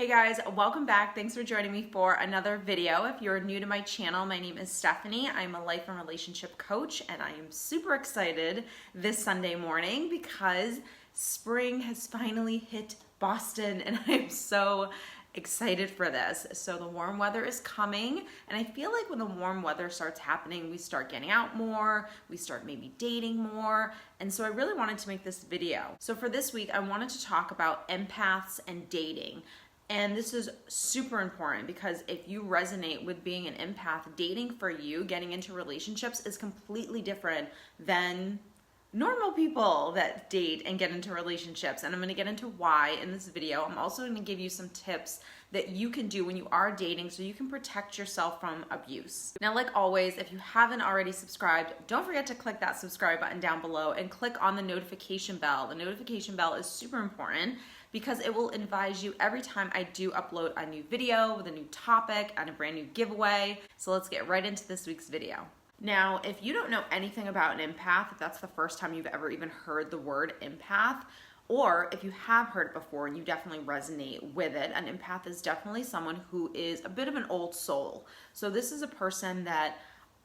Hey guys, welcome back. Thanks for joining me for another video. If you're new to my channel, my name is Stephanie. I'm a life and relationship coach, and I am super excited this Sunday morning because spring has finally hit Boston, and I'm so excited for this. So the warm weather is coming, and I feel like when the warm weather starts happening, we start getting out more, we start maybe dating more, and so I really wanted to make this video. So for this week, I wanted to talk about empaths and dating. And this is super important because if you resonate with being an empath, dating for you, getting into relationships is completely different than normal people that date and get into relationships. And I'm gonna get into why in this video. I'm also gonna give you some tips that you can do when you are dating so you can protect yourself from abuse. Now, like always, if you haven't already subscribed, don't forget to click that subscribe button down below and click on the notification bell. The notification bell is super important because it will advise you every time I do upload a new video with a new topic and a brand new giveaway. So let's get right into this week's video. Now, if you don't know anything about an empath, if that's the first time you've ever even heard the word empath, or if you have heard it before and you definitely resonate with it, an empath is definitely someone who is a bit of an old soul. So this is a person that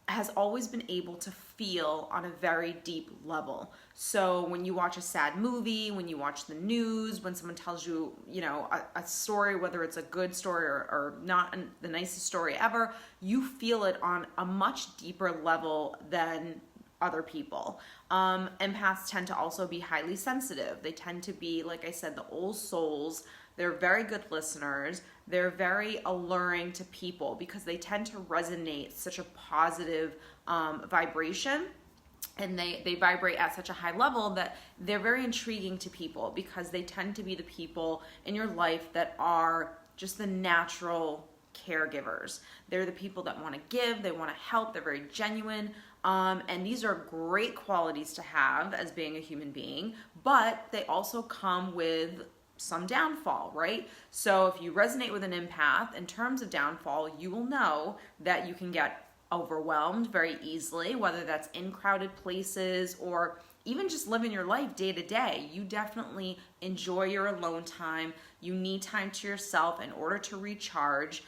has always been able to feel on a very deep level. So when you watch a sad movie, when you watch the news, when someone tells you, a story, whether it's a good story or not the nicest story ever, you feel it on a much deeper level than other people. Empaths tend to also be highly sensitive. They tend to be, like I said, the old souls. They're very good listeners. They're very alluring to people because they tend to resonate such a positive vibration, and they vibrate at such a high level that they're very intriguing to people because they tend to be the people in your life that are just the natural caregivers. They're the people that want to give, they want to help, they're very genuine. And these are great qualities to have as being a human being, but they also come with some downfall, right? So if you resonate with an empath, in terms of downfall, you will know that you can get overwhelmed very easily, whether that's in crowded places or even just living your life day to day. You definitely enjoy your alone time. You need time to yourself in order to recharge.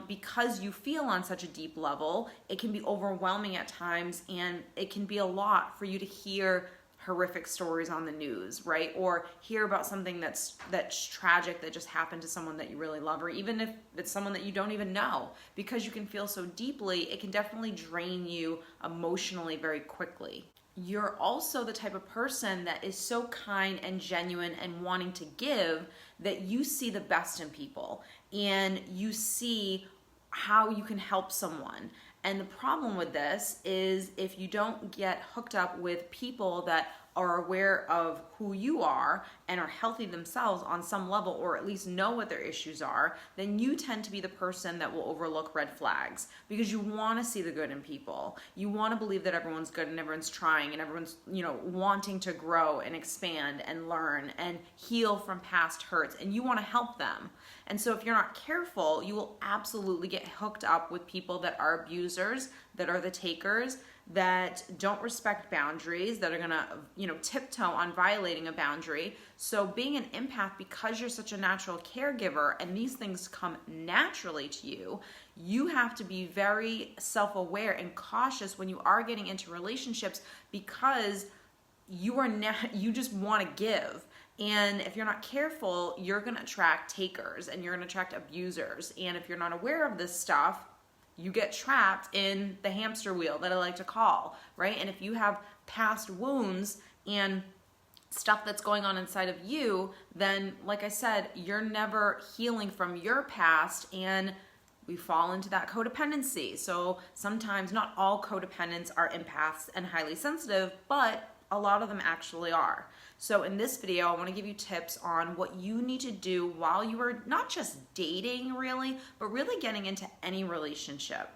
Because you feel on such a deep level, it can be overwhelming at times, and it can be a lot for you to hear horrific stories on the news, right? Or hear about something that's tragic that just happened to someone that you really love, or even if it's someone that you don't even know. Because you can feel so deeply, it can definitely drain you emotionally very quickly. You're also the type of person that is so kind and genuine and wanting to give that you see the best in people and you see how you can help someone. And the problem with this is if you don't get hooked up with people that are aware of who you are and are healthy themselves on some level, or at least know what their issues are, then you tend to be the person that will overlook red flags because you want to see the good in people. You want to believe that everyone's good and everyone's trying and everyone's, wanting to grow and expand and learn and heal from past hurts, and you want to help them. And so if you're not careful, you will absolutely get hooked up with people that are abusers, that are the takers, that don't respect boundaries, that are gonna, tiptoe on violating a boundary. So being an empath, because you're such a natural caregiver and these things come naturally to you, you have to be very self-aware and cautious when you are getting into relationships because you just want to give. And if you're not careful, you're going to attract takers and you're going to attract abusers. And if you're not aware of this stuff, you get trapped in the hamster wheel that I like to call, right? And if you have past wounds and stuff that's going on inside of you, then like I said, you're never healing from your past, and we fall into that codependency. So sometimes not all codependents are empaths and highly sensitive, but a lot of them actually are. So in this video, I want to give you tips on what you need to do while you are not just dating really, but really getting into any relationship.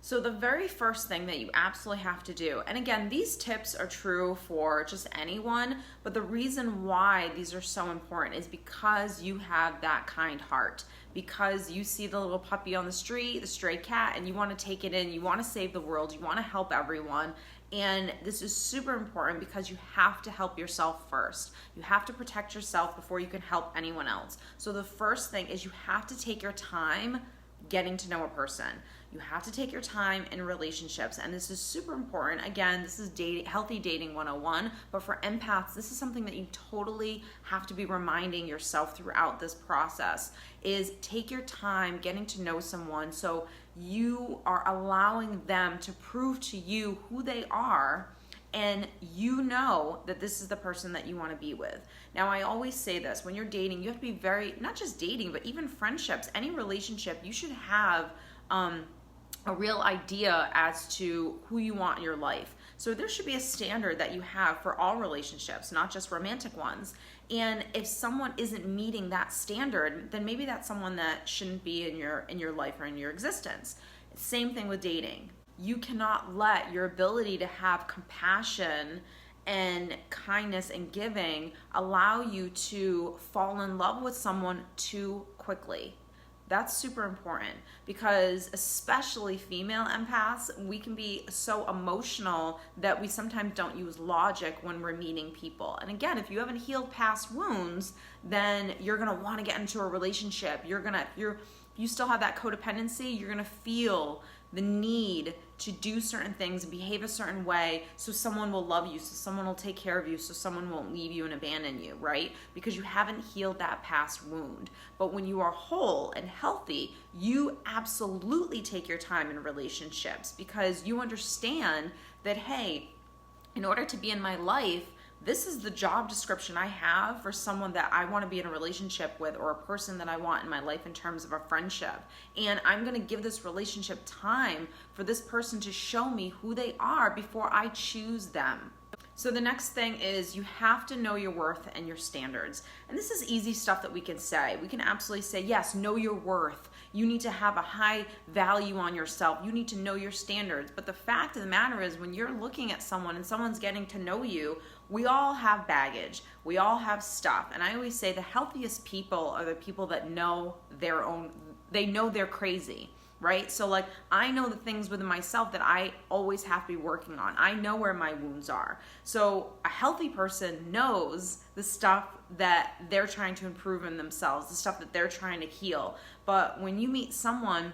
So the very first thing that you absolutely have to do, and again, these tips are true for just anyone, but the reason why these are so important is because you have that kind heart, because you see the little puppy on the street, the stray cat, and you want to take it in, you want to save the world, you want to help everyone, And this is super important because you have to help yourself first. You have to protect yourself before you can help anyone else. So the first thing is you have to take your time getting to know a person. You have to take your time in relationships, and this is super important. Again, this is healthy dating 101, but for empaths, this is something that you totally have to be reminding yourself throughout this process, is take your time getting to know someone so you are allowing them to prove to you who they are, and you know that this is the person that you want to be with. Now, I always say this, when you're dating, you have to be very, not just dating, but even friendships, any relationship, you should have a real idea as to who you want in your life. So there should be a standard that you have for all relationships, not just romantic ones. And if someone isn't meeting that standard, then maybe that's someone that shouldn't be in your life or in your existence. Same thing with dating. You cannot let your ability to have compassion and kindness and giving allow you to fall in love with someone too quickly. That's super important because especially female empaths, we can be so emotional that we sometimes don't use logic when we're meeting people. And again, if you haven't healed past wounds, then you're gonna want to get into a relationship. You still have that codependency, you're gonna feel the need to do certain things and behave a certain way so someone will love you, so someone will take care of you, so someone won't leave you and abandon you, right? Because you haven't healed that past wound. But when you are whole and healthy, you absolutely take your time in relationships because you understand that, hey, in order to be in my life, this is the job description I have for someone that I want to be in a relationship with or a person that I want in my life in terms of a friendship. And I'm going to give this relationship time for this person to show me who they are before I choose them. So the next thing is you have to know your worth and your standards. And this is easy stuff that we can say. We can absolutely say, yes, know your worth. You need to have a high value on yourself. You need to know your standards. But the fact of the matter is when you're looking at someone and someone's getting to know you, we all have baggage. We all have stuff. And I always say the healthiest people are the people that know they know they're crazy. Right? So like I know the things within myself that I always have to be working on. I know where my wounds are. So a healthy person knows the stuff that they're trying to improve in themselves, the stuff that they're trying to heal. But when you meet someone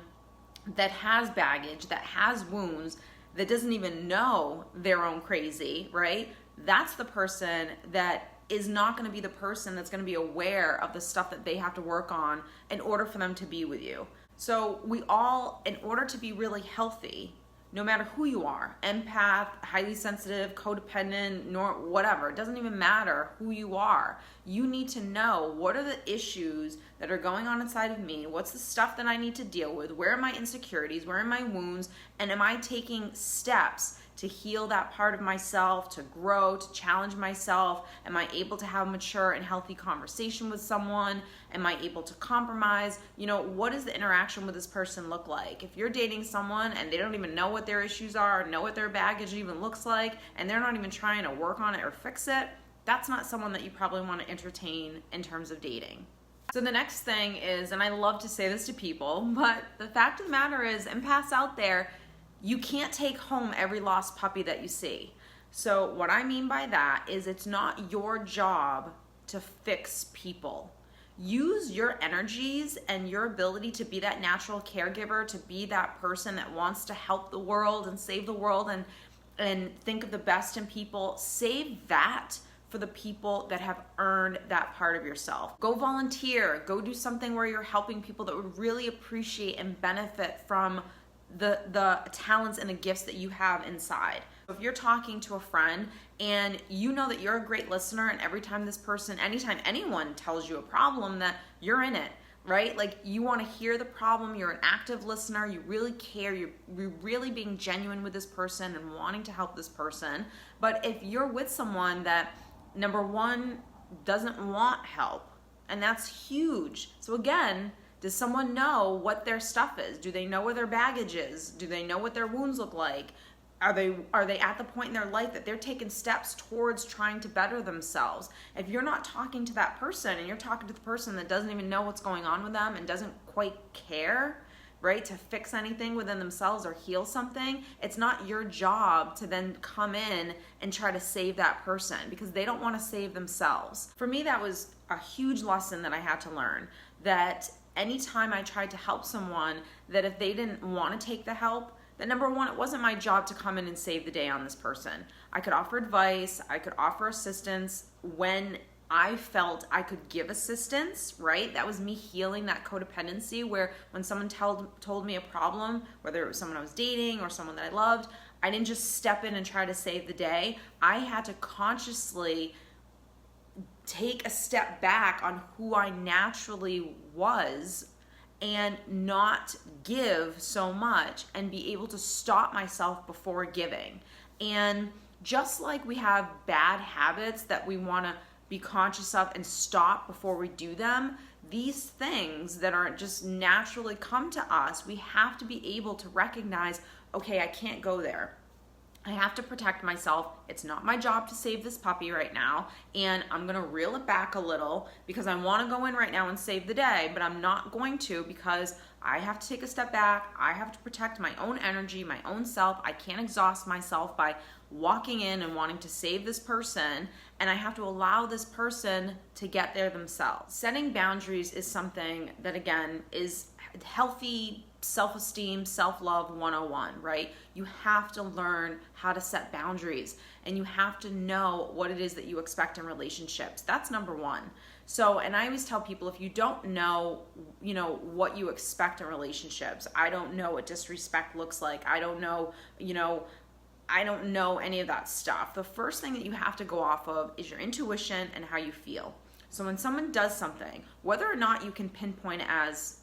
that has baggage, that has wounds, that doesn't even know their own crazy, right? That's the person that is not going to be the person that's going to be aware of the stuff that they have to work on in order for them to be with you. So we all, in order to be really healthy, no matter who you are, empath, highly sensitive, codependent, nor whatever, it doesn't even matter who you are. You need to know what are the issues that are going on inside of me, what's the stuff that I need to deal with, where are my insecurities, where are my wounds, and am I taking steps to heal that part of myself, to grow, to challenge myself? Am I able to have a mature and healthy conversation with someone? Am I able to compromise? You know, what does the interaction with this person look like? If you're dating someone and they don't even know what their issues are, know what their baggage even looks like, and they're not even trying to work on it or fix it, that's not someone that you probably want to entertain in terms of dating. So the next thing is, and I love to say this to people, but the fact of the matter is, empaths out there, you can't take home every lost puppy that you see. So what I mean by that is it's not your job to fix people. Use your energies and your ability to be that natural caregiver, to be that person that wants to help the world and save the world and think of the best in people. Save that for the people that have earned that part of yourself. Go volunteer, go do something where you're helping people that would really appreciate and benefit from the talents and the gifts that you have inside. If you're talking to a friend and you know that you're a great listener, and every time this person, anytime anyone tells you a problem, that you're in it, right? Like you want to hear the problem, you're an active listener, you really care, you're really being genuine with this person and wanting to help this person. But if you're with someone that, number one, doesn't want help, and that's huge. So again, does someone know what their stuff is? Do they know where their baggage is? Do they know what their wounds look like? Are they at the point in their life that they're taking steps towards trying to better themselves? If you're not talking to that person and you're talking to the person that doesn't even know what's going on with them and doesn't quite care, right, to fix anything within themselves or heal something, it's not your job to then come in and try to save that person because they don't want to save themselves. For me, that was a huge lesson that I had to learn, that anytime I tried to help someone, that if they didn't want to take the help, that number one, it wasn't my job to come in and save the day on this person. I could offer advice, I could offer assistance when I felt I could give assistance, right? That was me healing that codependency, where when someone told me a problem, whether it was someone I was dating or someone that I loved, I didn't just step in and try to save the day. I had to consciously take a step back on who I naturally was and not give so much and be able to stop myself before giving. And just like we have bad habits that we want to be conscious of and stop before we do them, these things that are just naturally come to us, we have to be able to recognize, okay, I can't go there. I have to protect myself. It's not my job to save this puppy right now, and I'm gonna reel it back a little because I wanna go in right now and save the day, but I'm not going to because I have to take a step back. I have to protect my own energy, my own self. I can't exhaust myself by walking in and wanting to save this person, and I have to allow this person to get there themselves. Setting boundaries is something that, again, is healthy self-esteem, self-love 101, right? You have to learn how to set boundaries, and you have to know what it is that you expect in relationships. That's number one. So, and I always tell people, if you don't know, what you expect in relationships, I don't know what disrespect looks like. I don't know, I don't know any of that stuff. The first thing that you have to go off of is your intuition and how you feel. So when someone does something, whether or not you can pinpoint it as,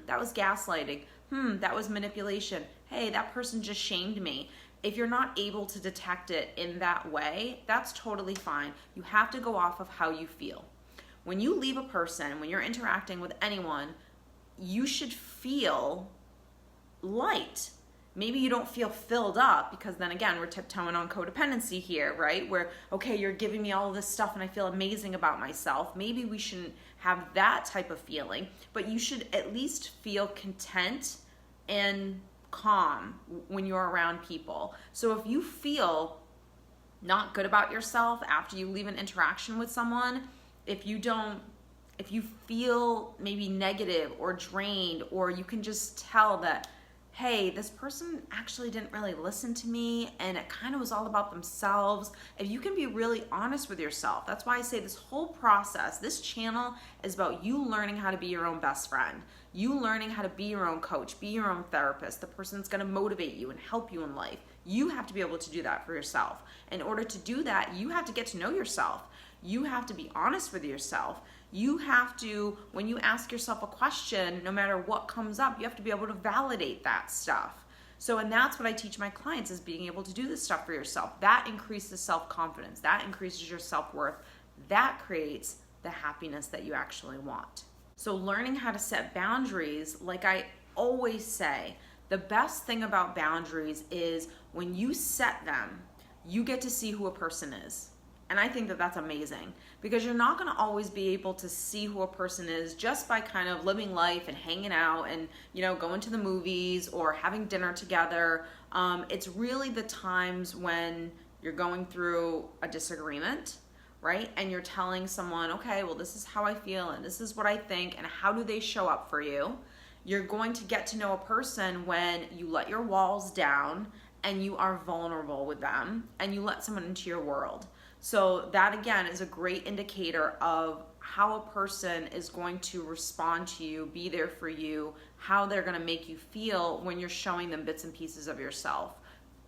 that was gaslighting, that was manipulation, hey, that person just shamed me. If you're not able to detect it in that way, that's totally fine. You have to go off of how you feel. When you leave a person, when you're interacting with anyone, you should feel light. Maybe you don't feel filled up because then again, we're tiptoeing on codependency here, right? Where, okay, you're giving me all of this stuff and I feel amazing about myself. Maybe we shouldn't have that type of feeling, but you should at least feel content and calm when you're around people. So if you feel not good about yourself after you leave an interaction with someone, if you feel maybe negative or drained, or you can just tell that, hey, this person actually didn't really listen to me and it kind of was all about themselves. If you can be really honest with yourself, that's why I say this whole process, this channel is about you learning how to be your own best friend, you learning how to be your own coach, be your own therapist, the person that's gonna motivate you and help you in life. You have to be able to do that for yourself. In order to do that, you have to get to know yourself. You have to be honest with yourself. You have to, when you ask yourself a question, no matter what comes up, you have to be able to validate that stuff. So, and that's what I teach my clients, is being able to do this stuff for yourself. That increases self-confidence. That increases your self-worth. That creates the happiness that you actually want. So learning how to set boundaries, like I always say, the best thing about boundaries is when you set them, you get to see who a person is. And I think that that's amazing, because you're not going to always be able to see who a person is just by kind of living life and hanging out and, going to the movies or having dinner together. It's really the times when you're going through a disagreement, right? And you're telling someone, okay, well, this is how I feel and this is what I think, and how do they show up for you? You're going to get to know a person when you let your walls down and you are vulnerable with them and you let someone into your world. So that, again, is a great indicator of how a person is going to respond to you, be there for you, how they're going to make you feel when you're showing them bits and pieces of yourself.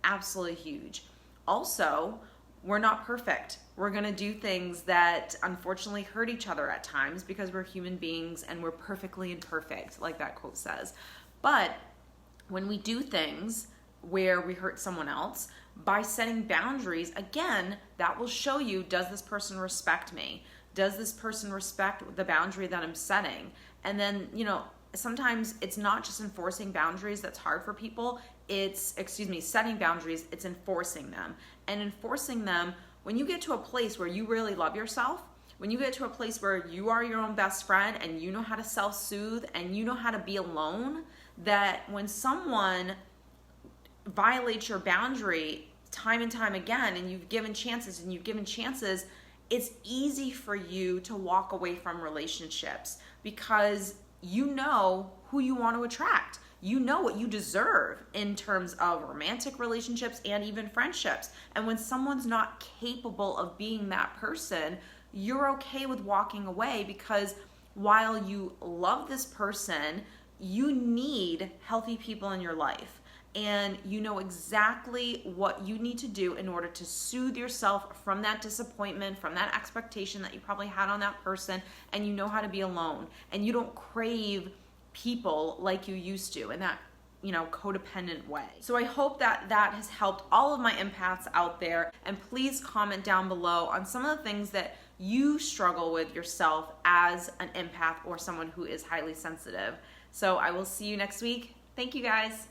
Absolutely huge. Also, we're not perfect. We're going to do things that unfortunately hurt each other at times because we're human beings and we're perfectly imperfect, like that quote says. But when we do things where we hurt someone else, by setting boundaries, again, that will show you, does this person respect me? Does this person respect the boundary that I'm setting? And then, sometimes it's not just enforcing boundaries that's hard for people. Setting boundaries, it's enforcing them. And enforcing them, when you get to a place where you really love yourself, when you get to a place where you are your own best friend and you know how to self-soothe and you know how to be alone, that when someone violates your boundary time and time again, and you've given chances, it's easy for you to walk away from relationships because you know who you want to attract. You know what you deserve in terms of romantic relationships and even friendships. And when someone's not capable of being that person, you're okay with walking away, because while you love this person, you need healthy people in your life. And you know exactly what you need to do in order to soothe yourself from that disappointment, from that expectation that you probably had on that person, and you know how to be alone. And you don't crave people like you used to in that, codependent way. So I hope that has helped all of my empaths out there. And please comment down below on some of the things that you struggle with yourself as an empath or someone who is highly sensitive. So I will see you next week. Thank you, guys.